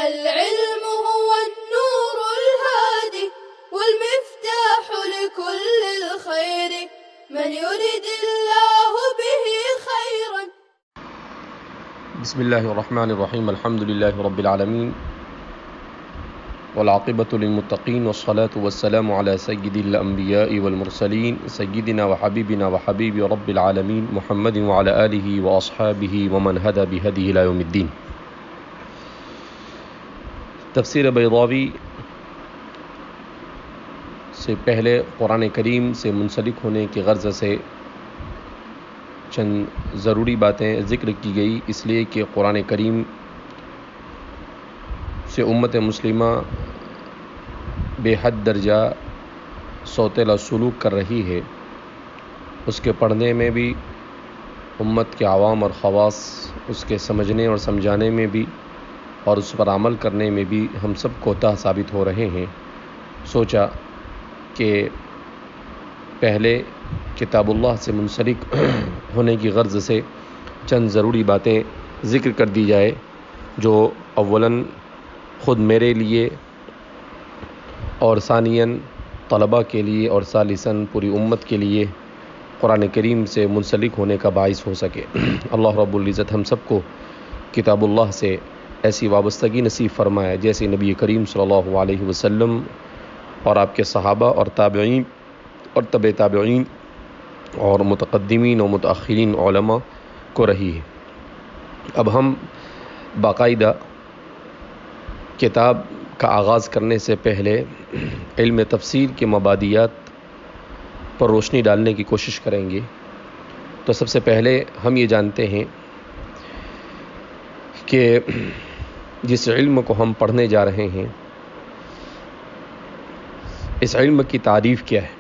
العلم هو النور الهادي والمفتاح لكل الخير من يريد الله به خيرا. بسم الله الرحمن الرحيم. الحمد لله رب العالمين والعاقبة للمتقين والصلاة والسلام على سيد الأنبياء والمرسلين سيدنا وحبيبنا وحبيب رب العالمين محمد وعلى آله وأصحابه ومن هدى بهديه إلى يوم الدين. تفسیر بیضاوی سے پہلے قرآن کریم سے منسلک ہونے کی غرض سے چند ضروری باتیں ذکر کی گئی، اس لیے کہ قرآن کریم سے امت مسلمہ بے حد درجہ سوتیلا سلوک کر رہی ہے. اس کے پڑھنے میں بھی امت کے عوام اور خواص، اس کے سمجھنے اور سمجھانے میں بھی اور اس پر عمل کرنے میں بھی ہم سب کوتاہ ثابت ہو رہے ہیں. سوچا کہ پہلے کتاب اللہ سے منسلک ہونے کی غرض سے چند ضروری باتیں ذکر کر دی جائے، جو اولاً خود میرے لیے اور ثانیاً طلباء کے لیے اور ثالثاً پوری امت کے لیے قرآن کریم سے منسلک ہونے کا باعث ہو سکے. اللہ رب العزت ہم سب کو کتاب اللہ سے ایسی وابستگی نصیب فرمائے جیسے نبی کریم صلی اللہ علیہ وسلم اور آپ کے صحابہ اور تابعین اور تبع تابعین اور متقدمین و متأخرین علماء کو رہی ہے. اب ہم باقاعدہ کتاب کا آغاز کرنے سے پہلے علم تفسیر کے مبادیات پر روشنی ڈالنے کی کوشش کریں گے. تو سب سے پہلے ہم یہ جانتے ہیں کہ جس علم کو ہم پڑھنے جا رہے ہیں اس علم کی تعریف کیا ہے.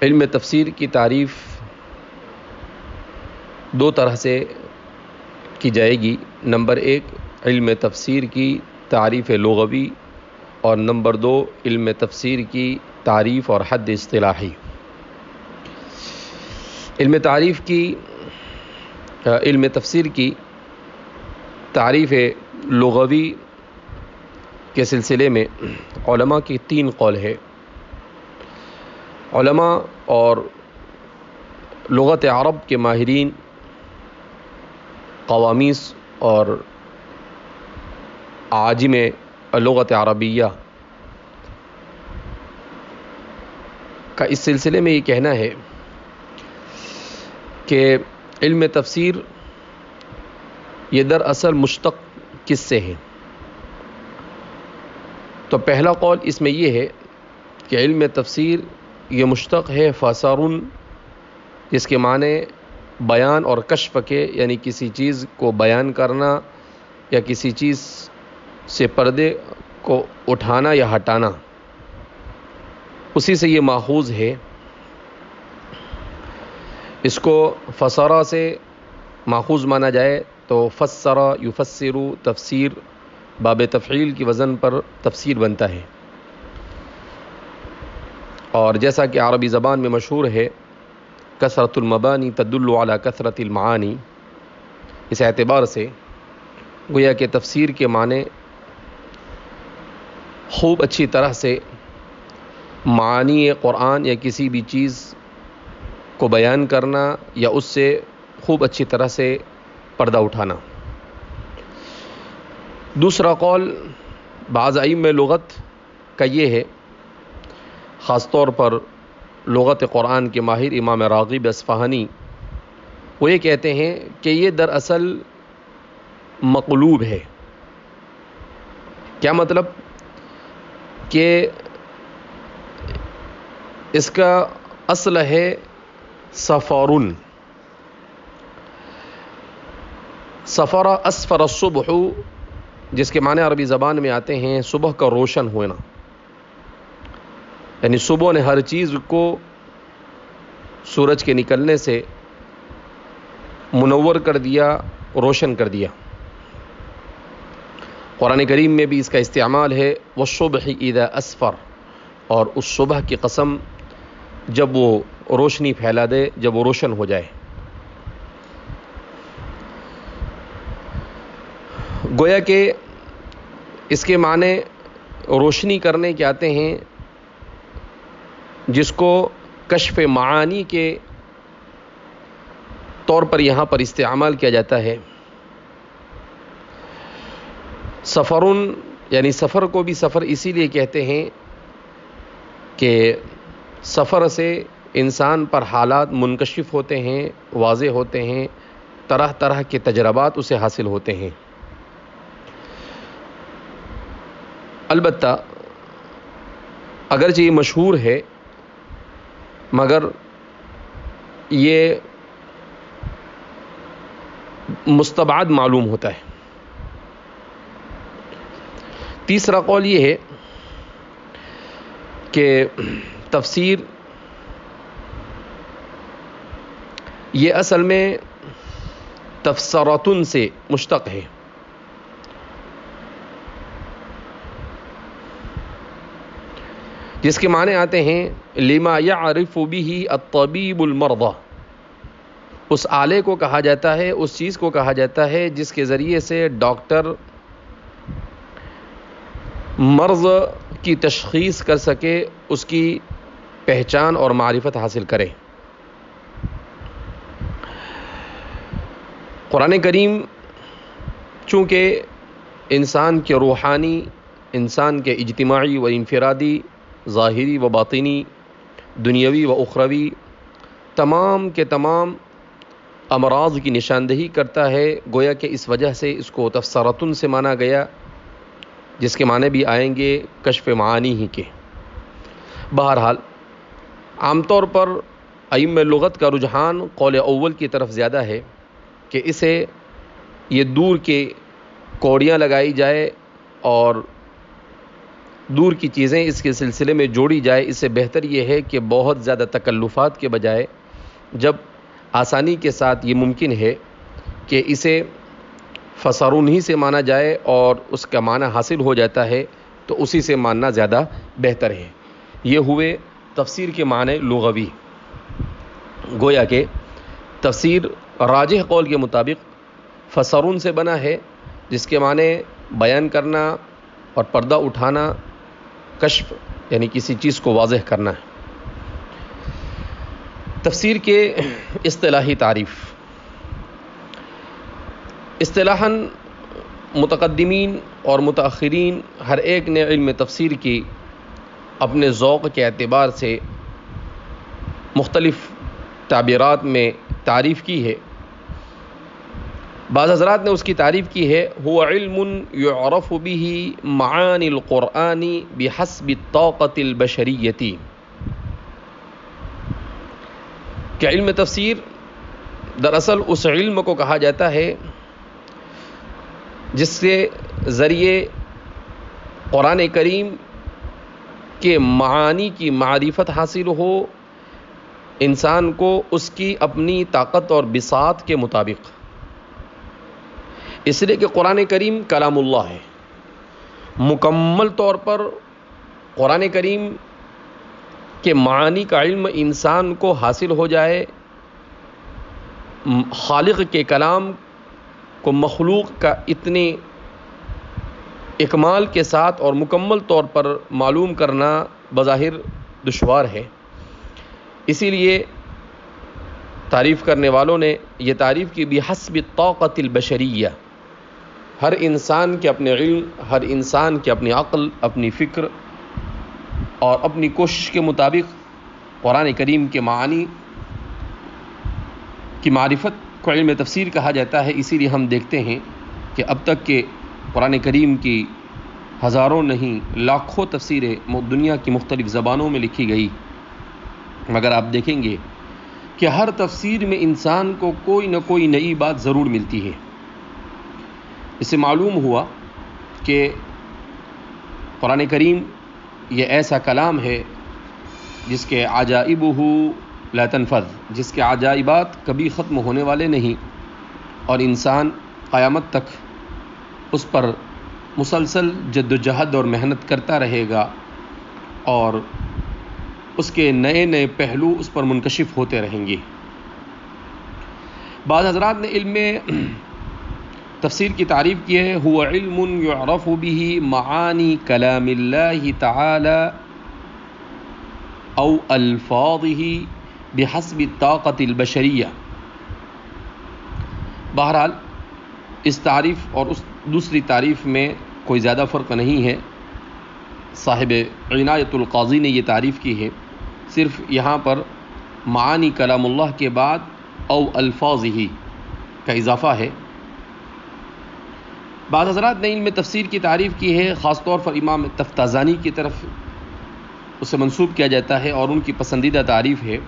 علم تفسیر کی تعریف دو طرح سے کی جائے گی. نمبر ایک، علم تفسیر کی تعریف لغوی، اور نمبر دو، علم تفسیر کی تعریف اور حد اصطلاحی. علم تفسیر کی تعریف لغوی کے سلسلے میں علماء کی تین قول ہے. علماء اور لغت عرب کے ماہرین قوامیس اور عاجم لغت عربیہ کا اس سلسلے میں یہ کہنا ہے کہ علم تفسیر یہ دراصل مشتق کس سے ہے. تو پہلا قول اس میں یہ ہے کہ علم تفسیر یہ مشتق ہے فسر، جس کے معنی بیان اور کشف کے، یعنی کسی چیز کو بیان کرنا یا کسی چیز سے پردے کو اٹھانا یا ہٹانا، اسی سے یہ ماخوذ ہے. اس کو فسرہ سے ماخوذ مانا جائے تو فسر یفسر تفسیر، باب تفعیل کی وزن پر تفسیر بنتا ہے. اور جیسا کہ عربی زبان میں مشہور ہے کثرت المبانی تدل علی کثرت المعانی، اس اعتبار سے گویا کہ تفسیر کے معنی خوب اچھی طرح سے معانی قرآن یا کسی بھی چیز کو بیان کرنا یا اس سے خوب اچھی طرح سے پردہ اٹھانا. دوسرا قول بعض ائمہ لغت کا یہ ہے، خاص طور پر لغت قرآن کے ماہر امام راغب اصفہانی، وہ یہ کہتے ہیں کہ یہ دراصل مقلوب ہے. کیا مطلب؟ کہ اس کا اصل ہے سفرن، سفر اسفر الصبح، جس کے معنی عربی زبان میں آتے ہیں صبح کا روشن ہونا، یعنی صبح نے ہر چیز کو سورج کے نکلنے سے منور کر دیا، روشن کر دیا. قرآن کریم میں بھی اس کا استعمال ہے والصبح اذا اسفر، اور اس صبح کی قسم جب وہ روشنی پھیلا دے، جب وہ روشن ہو جائے. گویا کہ اس کے معنی روشنی کرنے کے آتے ہیں، جس کو کشف معانی کے طور پر یہاں پر استعمال کیا جاتا ہے۔ سفرن یعنی سفر کو بھی سفر اسی لیے کہتے ہیں کہ سفر سے انسان پر حالات منکشف ہوتے ہیں، واضح ہوتے ہیں، طرح طرح کے تجربات اسے حاصل ہوتے ہیں۔ البتہ اگرچہ یہ مشہور ہے مگر یہ مستبعد معلوم ہوتا ہے۔ تیسرا قول یہ ہے کہ تفسیر یہ اصل میں تفسرتن سے مشتق ہے، جس کے معنی آتے ہیں لما یعرف به الطبیب المرضى، اس آلے کو کہا جاتا ہے، اس چیز کو کہا جاتا ہے جس کے ذریعے سے ڈاکٹر مرض کی تشخیص کر سکے، اس کی پہچان اور معرفت حاصل کرے۔ قرآن کریم چونکہ انسان کے روحانی، انسان کے اجتماعی و انفرادی، ظاہری و باطنی، دنیاوی و اخروی تمام کے تمام امراض کی نشاندہی کرتا ہے، گویا کہ اس وجہ سے اس کو تفسرتن سے مانا گیا، جس کے معنی بھی آئیں گے کشف معانی ہی کے۔ بہرحال عام طور پر ائمہ لغت کا رجحان قول اول کی طرف زیادہ ہے کہ اسے یہ دور کے کوڑیاں لگائی جائے اور دور کی چیزیں اس کے سلسلے میں جوڑی جائے، اس سے بہتر یہ ہے کہ بہت زیادہ تکلفات کے بجائے جب آسانی کے ساتھ یہ ممکن ہے کہ اسے فسرون ہی سے مانا جائے اور اس کا معنی حاصل ہو جاتا ہے تو اسی سے ماننا زیادہ بہتر ہے۔ یہ ہوئے تفسیر کے معنی لغوی۔ گویا کہ تفسیر راجح قول کے مطابق فسرون سے بنا ہے، جس کے معنی بیان کرنا اور پردہ اٹھانا، کشف یعنی کسی چیز کو واضح کرنا ہے۔ تفسیر کے اصطلاحی تعریف۔ اصطلاحاً متقدمین اور متأخرین ہر ایک نے علم تفسیر کی اپنے ذوق کے اعتبار سے مختلف تعبیرات میں تعریف کی ہے۔ بعض حضرات نے اس کی تعریف کی ہے هو علم يعرف به معانی القرآن بحسب الطاقة البشریتی، کہ علم تفسیر دراصل اس علم کو کہا جاتا ہے جس کے ذریعے قرآن کریم کے معانی کی معرفت حاصل ہو انسان کو اس کی اپنی طاقت اور بساط کے مطابق، اس لیے کہ قرآن کریم کلام اللہ ہے۔ مکمل طور پر قرآن کریم کے معانی کا علم انسان کو حاصل ہو جائے، خالق کے کلام کو مخلوق کا اتنے اکمال کے ساتھ اور مکمل طور پر معلوم کرنا بظاہر دشوار ہے۔ اسی لیے تعریف کرنے والوں نے یہ تعریف کی بحسب الطاقة البشریہ، ہر انسان کے اپنے علم، ہر انسان کے اپنی عقل، اپنی فکر اور اپنی کوشش کے مطابق قرآن کریم کے معانی کی معرفت کو علم تفسیر کہا جاتا ہے۔ اسی لیے ہم دیکھتے ہیں کہ اب تک کے قرآن کریم کی ہزاروں نہیں لاکھوں تفسیریں دنیا کی مختلف زبانوں میں لکھی گئی، مگر آپ دیکھیں گے کہ ہر تفسیر میں انسان کو کوئی نہ کوئی نئی بات ضرور ملتی ہے۔ اس سے معلوم ہوا کہ قرآن کریم یہ ایسا کلام ہے جس کے عجائبہ لا تنفذ، جس کے عجائبات کبھی ختم ہونے والے نہیں، اور انسان قیامت تک اس پر مسلسل جد و جہد اور محنت کرتا رہے گا اور اس کے نئے نئے پہلو اس پر منکشف ہوتے رہیں گے۔ بعض حضرات نے علم تفسیر کی تعریف کی ہے هو علم يعرف به معانی کلام اللہ تعالی او الفاظه بحسب الطاقت البشریہ. بہرحال اس تعریف اور اس دوسری تعریف میں کوئی زیادہ فرق نہیں ہے. صاحب عنایت القاضی نے یہ تعریف کی ہے، صرف یہاں پر معانی کلام اللہ کے بعد او الفاظہ کا اضافہ ہے. بعض حضرات نے علم تفسیر کی تعریف کی ہے، خاص طور پر امام تفتازانی کی طرف اسے منسوب کیا جاتا ہے اور ان کی پسندیدہ تعریف ہے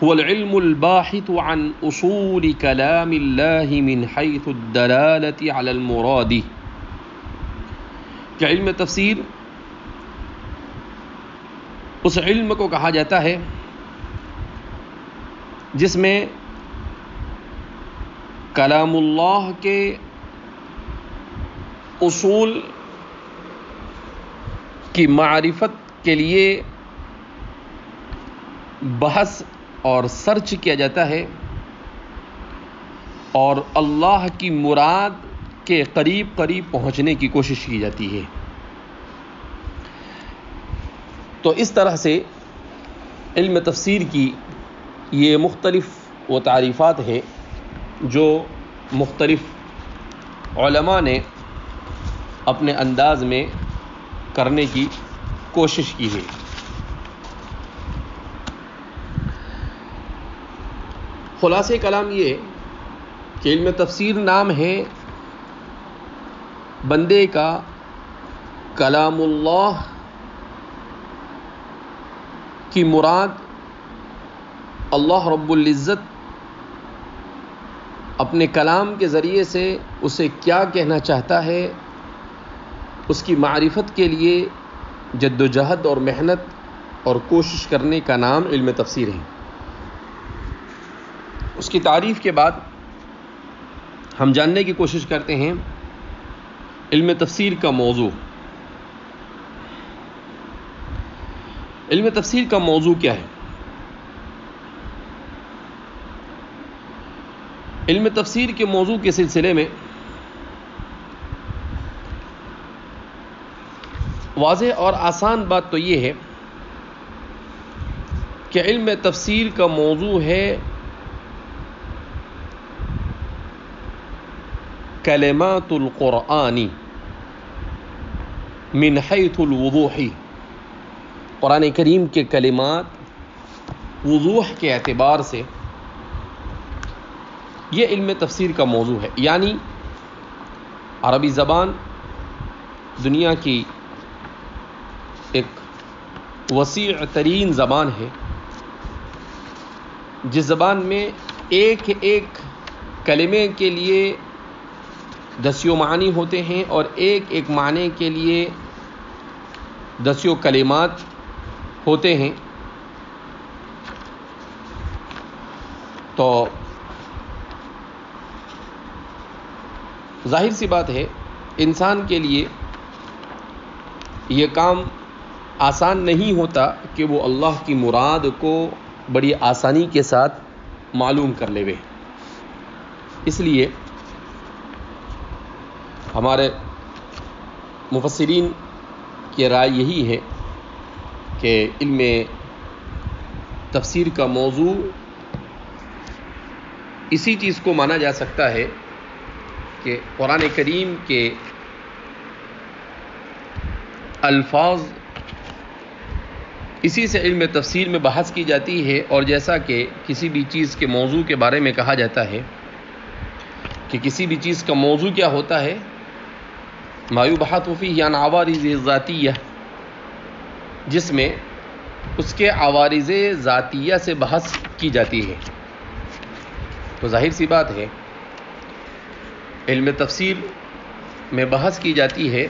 هو العلم الباحث عن اصول کلام اللہ من حیث الدلالة على المراد. کہ علم تفسیر اس علم کو کہا جاتا ہے جس میں کلام اللہ کے اصول کی معرفت کے لیے بحث اور سرچ کیا جاتا ہے اور اللہ کی مراد کے قریب قریب پہنچنے کی کوشش کی جاتی ہے. تو اس طرح سے علم تفسیر کی یہ مختلف وہ تعریفات ہیں جو مختلف علماء نے اپنے انداز میں کرنے کی کوشش کی ہے. خلاصہ کلام یہ کہ علم تفسیر نام ہے بندے کا کلام اللہ کی مراد اللہ رب العزت اپنے کلام کے ذریعے سے اسے کیا کہنا چاہتا ہے اس کی معرفت کے لیے جد و جہد اور محنت اور کوشش کرنے کا نام علم تفسیر ہے. اس کی تعریف کے بعد ہم جاننے کی کوشش کرتے ہیں علم تفسیر کا موضوع. علم تفسیر کا موضوع کیا ہے؟ علم تفسیر کے موضوع کے سلسلے میں واضح اور آسان بات تو یہ ہے کہ علم تفسیر کا موضوع ہے کلمات القرآن من حیث الوضوح. قرآن کریم کے کلمات وضوح کے اعتبار سے یہ علم تفسیر کا موضوع ہے. یعنی عربی زبان دنیا کی ایک وسیع ترین زبان ہے جس زبان میں ایک ایک کلمے کے لیے دسیوں معنی ہوتے ہیں اور ایک ایک معنی کے لیے دسیوں کلمات ہوتے ہیں. تو ظاہر سی بات ہے انسان کے لیے یہ کام آسان نہیں ہوتا کہ وہ اللہ کی مراد کو بڑی آسانی کے ساتھ معلوم کر لے. اس لیے ہمارے مفسرین کی رائے یہی ہے کہ علم تفسیر کا موضوع اسی چیز کو مانا جا سکتا ہے کہ قرآن کریم کے الفاظ اسی سے علم تفسیر میں بحث کی جاتی ہے. اور جیسا کہ کسی بھی چیز کے موضوع کے بارے میں کہا جاتا ہے کہ کسی بھی چیز کا موضوع کیا ہوتا ہے ما یبحث فیہ عن عوارض ذاتیہ، جس میں اس کے عوارض ذاتیہ سے بحث کی جاتی ہے. تو ظاہر سی بات ہے علم تفسیر میں بحث کی جاتی ہے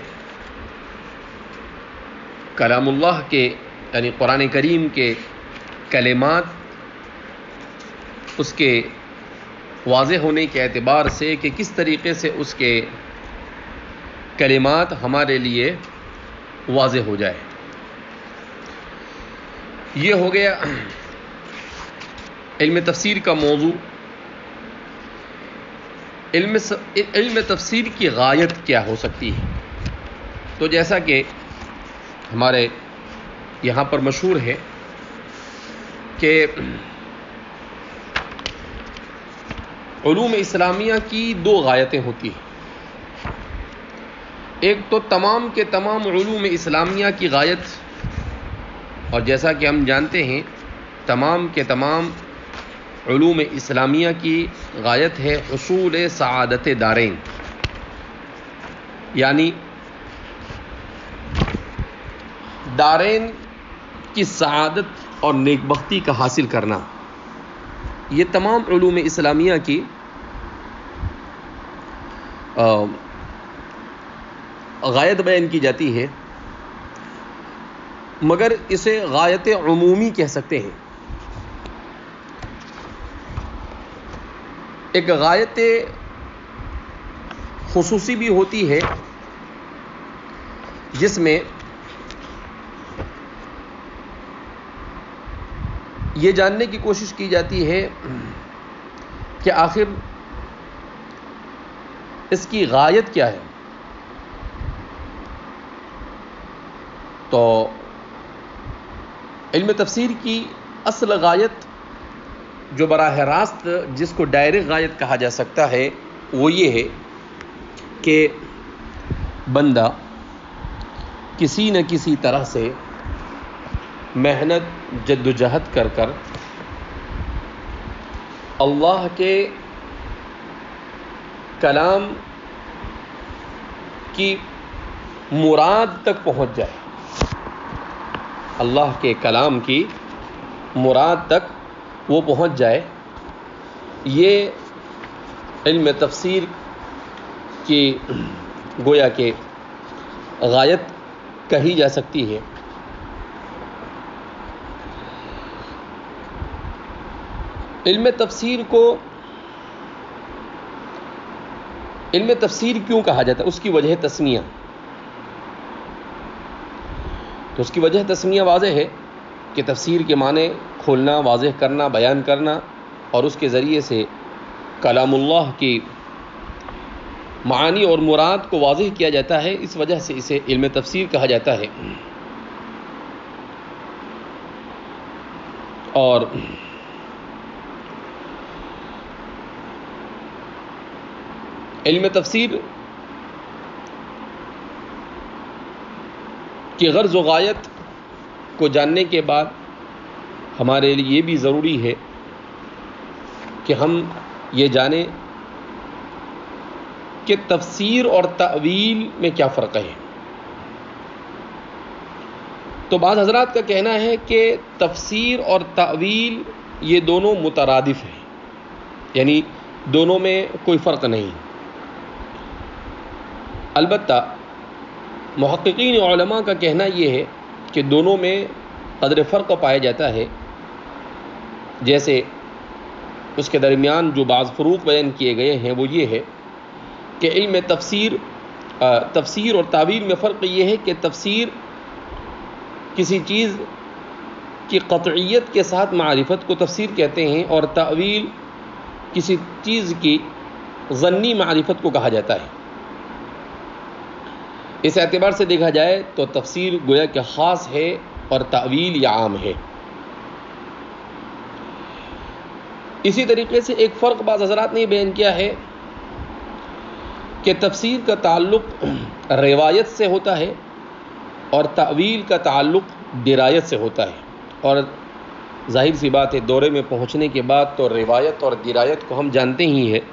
کلام اللہ کے یعنی قرآن کریم کے کلمات اس کے واضح ہونے کے اعتبار سے کہ کس طریقے سے اس کے کلمات ہمارے لیے واضح ہو جائے. یہ ہو گیا علم تفسیر کا موضوع. علم تفسیر کی غایت کیا ہو سکتی ہے؟ تو جیسا کہ ہمارے یہاں پر مشہور ہے کہ علوم اسلامیہ کی دو غایتیں ہوتی ہیں. ایک تو تمام کے تمام علوم اسلامیہ کی غایت، اور جیسا کہ ہم جانتے ہیں تمام کے تمام علوم اسلامیہ کی غایت ہے حصول سعادت دارین، یعنی دارین کی سعادت اور نیکبختی کا حاصل کرنا. یہ تمام علوم اسلامیہ کی غایت بیان کی جاتی ہے، مگر اسے غایت عمومی کہہ سکتے ہیں. ایک غایت خصوصی بھی ہوتی ہے جس میں یہ جاننے کی کوشش کی جاتی ہے کہ آخر اس کی غایت کیا ہے. تو علم تفسیر کی اصل غایت جو براہ راست جس کو ڈائریکٹ غایت کہا جا سکتا ہے وہ یہ ہے کہ بندہ کسی نہ کسی طرح سے محنت جد و جہد کر کر اللہ کے کلام کی مراد تک پہنچ جائے، اللہ کے کلام کی مراد تک وہ پہنچ جائے. یہ علم تفسیر کی گویا کہ غایت کہی جا سکتی ہے. علم تفسیر کیوں کہا جاتا ہے؟ اس کی وجہ تسمیہ. تو اس کی وجہ تسمیہ واضح ہے کہ تفسیر کے معنی کھولنا، واضح کرنا، بیان کرنا، اور اس کے ذریعے سے کلام اللہ کی معانی اور مراد کو واضح کیا جاتا ہے. اس وجہ سے اسے علم تفسیر کہا جاتا ہے. اور علم تفسیر کی غرض و غایت کو جاننے کے بعد ہمارے لیے یہ بھی ضروری ہے کہ ہم یہ جانیں کہ تفسیر اور تأویل میں کیا فرق ہے. تو بعض حضرات کا کہنا ہے کہ تفسیر اور تأویل یہ دونوں مترادف ہیں، یعنی دونوں میں کوئی فرق نہیں. البتہ محققین علماء کا کہنا یہ ہے کہ دونوں میں قدر فرق پایا جاتا ہے. جیسے اس کے درمیان جو بعض فروق بیان کیے گئے ہیں وہ یہ ہے کہ علم تفسیر اور تعویل میں فرق یہ ہے کہ تفسیر کسی چیز کی قطعیت کے ساتھ معرفت کو تفسیر کہتے ہیں، اور تعویل کسی چیز کی ظنی معرفت کو کہا جاتا ہے. اس اعتبار سے دیکھا جائے تو تفسیر گویا کہ خاص ہے اور تعویل یا عام ہے. اسی طریقے سے ایک فرق بعض حضرات نے بیان کیا ہے کہ تفسیر کا تعلق روایت سے ہوتا ہے اور تعویل کا تعلق درایت سے ہوتا ہے. اور ظاہر سی بات ہے دورے میں پہنچنے کے بعد تو روایت اور درایت کو ہم جانتے ہی ہیں.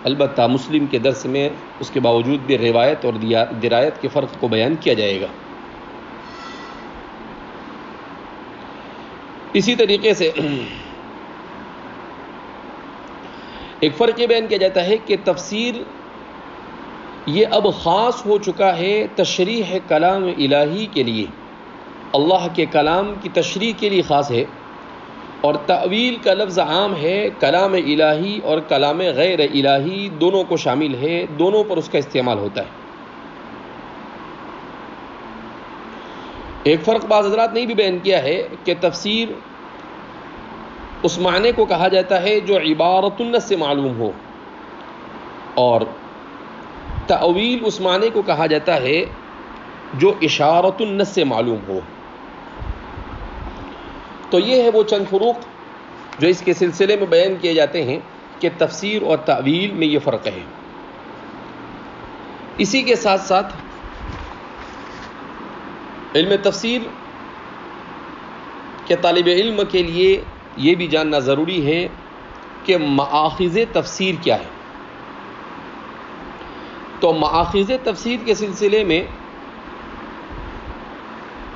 البتہ مسلم کے درس میں اس کے باوجود بھی روایت اور درایت کے فرق کو بیان کیا جائے گا. اسی طریقے سے ایک فرق یہ بیان کیا جاتا ہے کہ تفسیر یہ اب خاص ہو چکا ہے تشریح کلام الہی کے لیے، اللہ کے کلام کی تشریح کے لیے خاص ہے، اور تأویل کا لفظ عام ہے، کلام الہی اور کلام غیر الہی دونوں کو شامل ہے، دونوں پر اس کا استعمال ہوتا ہے. ایک فرق بعض حضرات نے بھی بیان کیا ہے کہ تفسیر اس معنی کو کہا جاتا ہے جو عبارت النص سے معلوم ہو، اور تأویل اس معنی کو کہا جاتا ہے جو اشارۃ النص سے معلوم ہو. تو یہ ہے وہ چند فروق جو اس کے سلسلے میں بیان کیے جاتے ہیں کہ تفسیر اور تأویل میں یہ فرق ہے. اسی کے ساتھ ساتھ علم تفسیر کے طالب علم کے لیے یہ بھی جاننا ضروری ہے کہ مآخذ تفسیر کیا ہے. تو مآخذ تفسیر کے سلسلے میں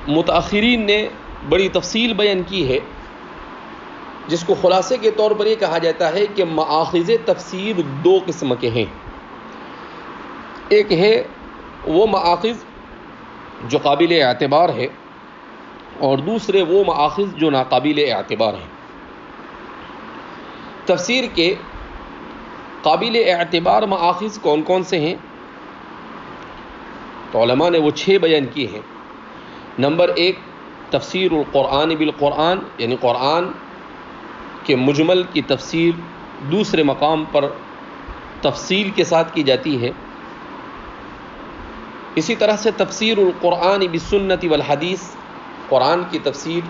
متأخرین نے بڑی تفصیل بیان کی ہے، جس کو خلاصے کے طور پر یہ کہا جاتا ہے کہ مآخذ تفسیر دو قسم کے ہیں. ایک ہے وہ مآخذ جو قابل اعتبار ہے، اور دوسرے وہ مآخذ جو ناقابل اعتبار ہیں. تفسیر کے قابل اعتبار مآخذ کون کون سے ہیں؟ تو علماء نے وہ 6 بیان کیے ہیں. نمبر 1 تفسیر القرآن بالقرآن، یعنی قرآن کے مجمل کی تفسیر دوسرے مقام پر تفصیل کے ساتھ کی جاتی ہے. اسی طرح سے تفسیر القرآن بالسنت والحدیث، قرآن کی تفسیر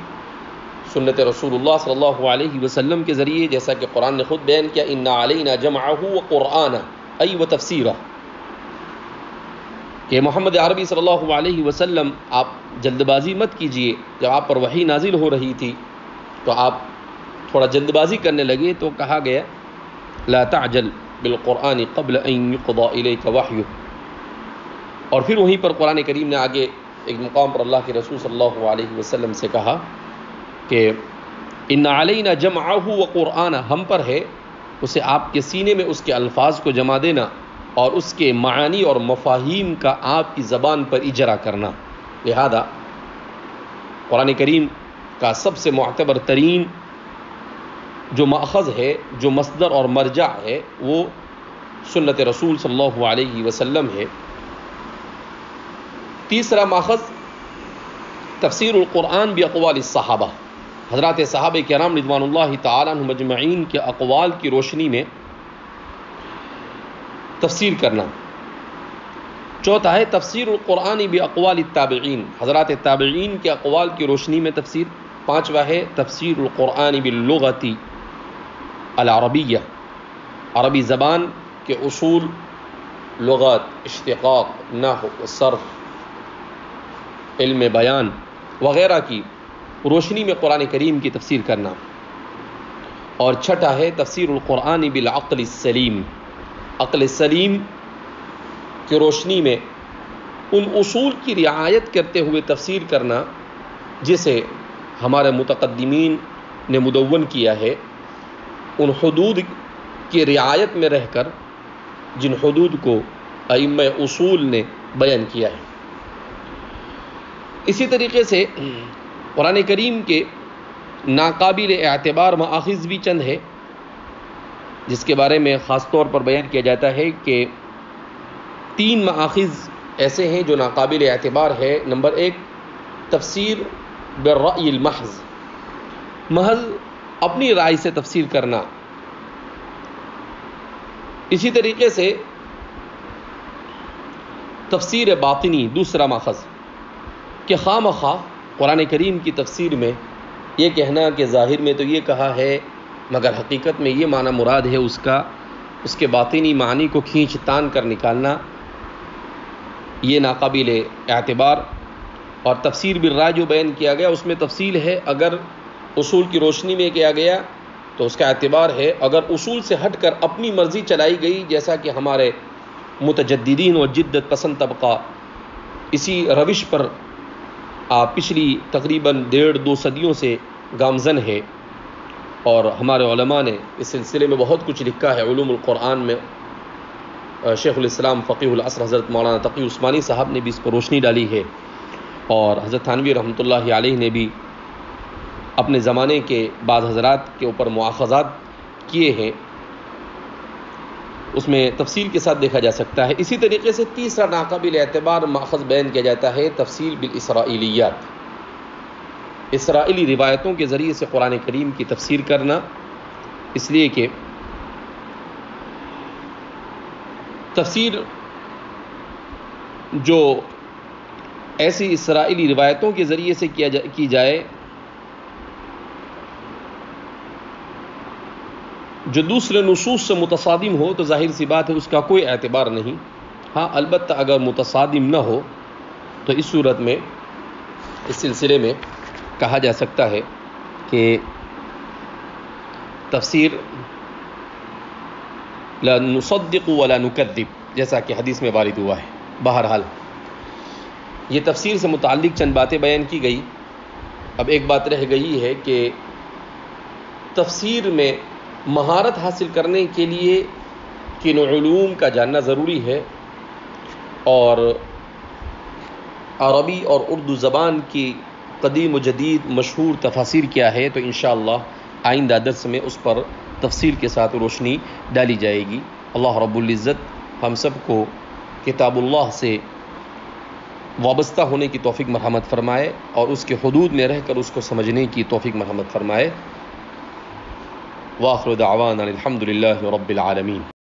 سنت رسول اللہ صلی اللہ علیہ وسلم کے ذریعے، جیسا کہ قرآن نے خود بیان کیا اِنَّ عَلَيْنَا جَمْعَهُ وَقُرْآنَهُ أي وتفسیرہ، کہ محمد عربی صلی اللہ علیہ وسلم آپ جلد بازی مت کیجئے. جب آپ پر وحی نازل ہو رہی تھی تو آپ تھوڑا جلد بازی کرنے لگے، تو کہا گیا لا تعجل بالقرآن قبل ان يقضى الیک وحیہ. اور پھر وہیں پر قرآن کریم نے آگے ایک مقام پر اللہ کے رسول صلی اللہ علیہ وسلم سے کہا کہ ان علینا جمعہ وقرآنہ، ہم پر ہے اسے آپ کے سینے میں اس کے الفاظ کو جمع دینا اور اس کے معانی اور مفاہیم کا آپ کی زبان پر اجرا کرنا. لہذا قرآن کریم کا سب سے معتبر ترین جو ماخذ ہے، جو مصدر اور مرجع ہے، وہ سنت رسول صلی اللہ علیہ وسلم ہے. تیسرا ماخذ تفسیر القرآن باقوال الصحابہ، حضرات صحابہ کرام رضوان اللہ تعالی عنہم اجمعین کے اقوال کی روشنی میں تفسیر کرنا. چوتھا ہے تفسیر القرآن باقوال التابعین، حضرات تابعین کے اقوال کی روشنی میں تفسیر. پانچواں ہے تفسیر القرآن باللغۃ العربیہ، عربی زبان کے اصول، لغت، اشتقاق، نحو، صرف، علم بیان وغیرہ کی روشنی میں قرآن کریم کی تفسیر کرنا. اور چھٹا ہے تفسیر القرآن بالعقل السلیم، عقل سلیم کی روشنی میں ان اصول کی رعایت کرتے ہوئے تفسیر کرنا جسے ہمارے متقدمین نے مدون کیا ہے، ان حدود کی رعایت میں رہ کر جن حدود کو ائمہ اصول نے بیان کیا ہے. اسی طریقے سے قرآن کریم کے ناقابل اعتبار مآخذ بھی چند ہے، جس کے بارے میں خاص طور پر بیان کیا جاتا ہے کہ 3 مآخذ ایسے ہیں جو ناقابل اعتبار ہے. نمبر 1 تفسیر بالرأی المحض، محض اپنی رائے سے تفسیر کرنا. اسی طریقے سے تفسیر باطنی، دوسرا ماخذ، کہ خواہ مخواہ قرآن کریم کی تفسیر میں یہ کہنا کہ ظاہر میں تو یہ کہا ہے مگر حقیقت میں یہ معنی مراد ہے اس کے باطنی معنی کو کھینچ تان کر نکالنا، یہ ناقابل اعتبار. اور تفسیر بالرائے جو بیان کیا گیا اس میں تفصیل ہے، اگر اصول کی روشنی میں کیا گیا تو اس کا اعتبار ہے، اگر اصول سے ہٹ کر اپنی مرضی چلائی گئی، جیسا کہ ہمارے متجددین اور جدت پسند طبقہ اسی روش پر پچھلی تقریباً 1.5-2 صدیوں سے گامزن ہے، اور ہمارے علماء نے اس سلسلے میں بہت کچھ لکھا ہے. علوم القرآن میں شیخ الاسلام فقیہ العصر حضرت مولانا تقی عثمانی صاحب نے بھی اس پر روشنی ڈالی ہے، اور حضرت تھانوی رحمۃ اللہ علیہ نے بھی اپنے زمانے کے بعض حضرات کے اوپر مواخذات کیے ہیں، اس میں تفصیل کے ساتھ دیکھا جا سکتا ہے. اسی طریقے سے تیسرا ناقابل اعتبار ماخذ بیان کیا جاتا ہے تفسیر بالاسرائیلیات، اسرائیلی روایتوں کے ذریعے سے قرآن کریم کی تفسیر کرنا، اس لیے کہ تفسیر جو ایسی اسرائیلی روایتوں کے ذریعے سے کی جائے جو دوسرے نصوص سے متصادم ہو تو ظاہر سی بات ہے اس کا کوئی اعتبار نہیں. ہاں البتہ اگر متصادم نہ ہو تو اس صورت میں اس سلسلے میں کہا جا سکتا ہے کہ تفسیر لا نصدق ولا نکذب جیسا کہ حدیث میں وارد ہوا ہے. بہرحال یہ تفسیر سے متعلق چند باتیں بیان کی گئی. اب ایک بات رہ گئی ہے کہ تفسیر میں مہارت حاصل کرنے کے لیے کن علوم کا جاننا ضروری ہے اور عربی اور اردو زبان کی قدیم و جدید مشہور تفاسیر کیا ہے، تو انشاءاللہ آئندہ درس میں اس پر تفصیل کے ساتھ روشنی ڈالی جائے گی. اللہ رب العزت ہم سب کو کتاب اللہ سے وابستہ ہونے کی توفیق مرحمت فرمائے اور اس کے حدود میں رہ کر اس کو سمجھنے کی توفیق مرحمت فرمائے. وآخر دعوانا الحمد للہ رب العالمین.